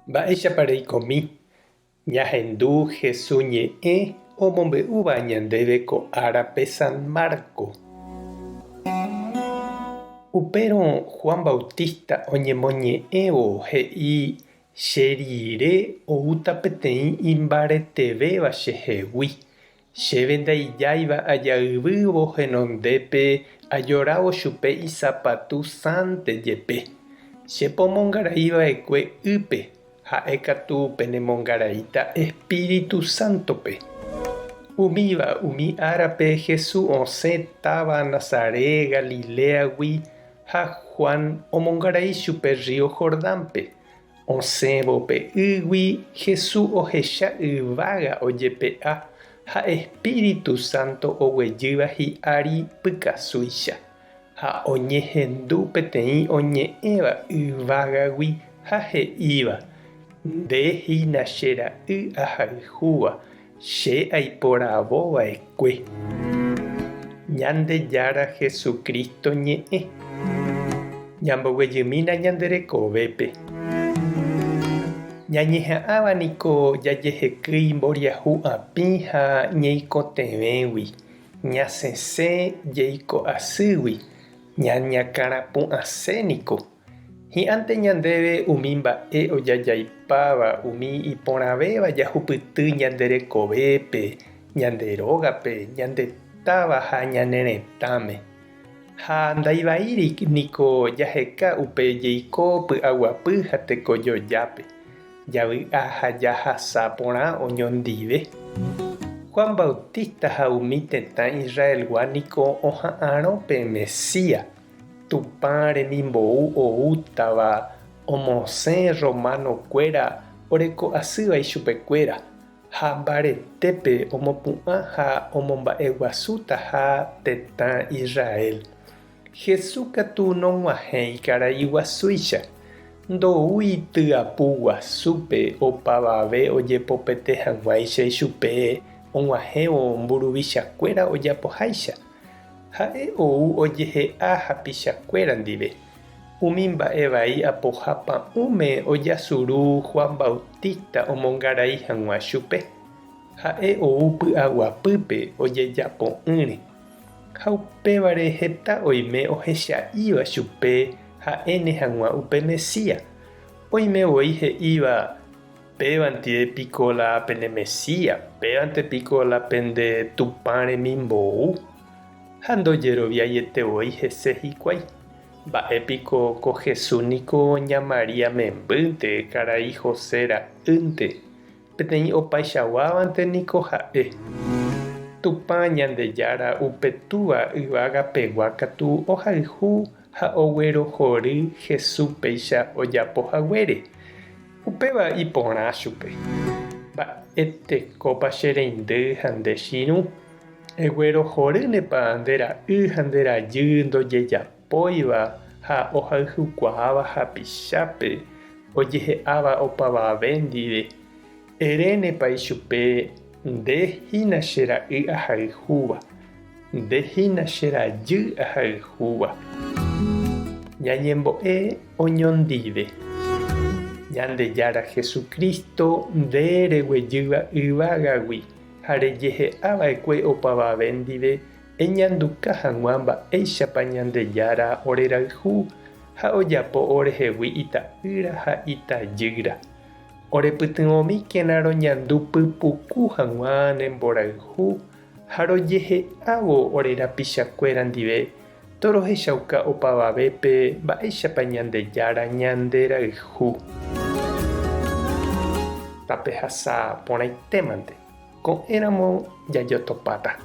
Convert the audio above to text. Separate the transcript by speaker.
Speaker 1: Mba'éichapareikomi ñahendu Jesús ñe'ẽ omombe'úva ñandéve ko árape San Marco. Upérõ Juan Bautista oñemoñe'ẽvo he'i che rire oúta peteĩ imbaretevéva chehegui. Chéve ndaijáiva ajayvývo henondépe ajorávo chupe isapatu sãnte jepe. Chepomongaraiva'ekue ýpe ha'e katu penemongaraíta Espíritu Sántope. Umi árape Jesús osẽ táva Nazaré Galileagui ha Juan omongarai chupe río Jordánpe. Osẽvo pe ýgui Jesús ohecha yvága ojepe'a ha Espíritu Santo oguejýva hi'ári pykasúicha ha oñehendu peteĩ oñe'ẽva yvágagui ha he'íva: ndéhína che ra'y ahayhúva, che aiporavova'ekue. Ñandejára Jesukristo ñe'ẽ. Ñamboguejymína ñande rekovépe. Ñañeha'ãvaniko jajehekýi mboriahu apĩ ha ñeikotevẽgui, ñasẽsẽ jeiko asýgui, ñañakãrapu'ãséniko. Hi'ãnte ñandéve umi mba'e ojajaipáva umi iporãvéva jahupyty ñande rekovépe, ñande rógape, ñande táva ha ñane retãme. Ha ndaivaíriko jaheka upe jeiko py'aguapy ha tekojojápe. Javy'a ha jahasa porã oñondive. Juan Bautista ha umi tetã Israelguániko oha'ãrõ pe Mesías, Tupã remimbou oútava omosẽ romanokuéra oreko asývai chupekuéra ha mbaretépe omopu'ã ha omomba'eguasúta ha tetã Israel. Jesús katu nog̃uahẽ ikarai guasúicha. Ndoúi tyapu guasúpe opavave ojepopete hag̃uáicha ichupe og̃uahẽvo mburuvichakuéra ojapoháicha. Ha'e ou ojehe'a hapichakuéra ndive. Umi mba'e vai apohapa'ũme ojasuru Juan Bautista omongarai hag̃ua chupe. Ha'e ou py'aguapýpe ojejapo'ỹre. Ha upévare heta oime ohecha'íva chupe ha'éne hag̃ua upe Mesías. Oimevoi he'íva: pévantepiko la pende Mesías, pévantepiko la pende Tupã remimbou. Ha ndojeroviaietevoi hese hikuái. Mba'épiko ko Jesús-niko ña Maria membýnte karai José ra'ýnte. Peteĩ opaichaguávanteniko ha'e. Tupã Ñandejára upe túva yvagapegua katu ohayhu ha oguerohory Jesús péicha ojapohaguére. Upéva iporã chupe. Mba'etekópa che reindy ha ndechirũ. Eguerohorýnepa nde ra'y ha nde rajy ndojejapóiva ha ohayhukuaáva hapichápe ojehe'áva opavave ndive. Erénepa ichupe: ndéhína che ra'y ahayhúva, ndéhína che rajy ahayhúva. Ñañembo'e oñondive. Ñandejára Jesukristo nde reguejýva yvágagui ha rejehe'ava'ekue opavave ndive eñanduka hag̃ua mba'éichapa Ñandejára orerayhu ha ojapo orehegui ita'ýra ha itajýra. Orepytyvõmíkena roñandu pypuku hag̃ua nemborayhu ha rojehe'ávo orerapichakuéra ndive torohechauka opavavépe mba'éichapa Ñandejára ñanderayhu. Tapehasa porãitémante. Ko'ẽramo jajotopáta.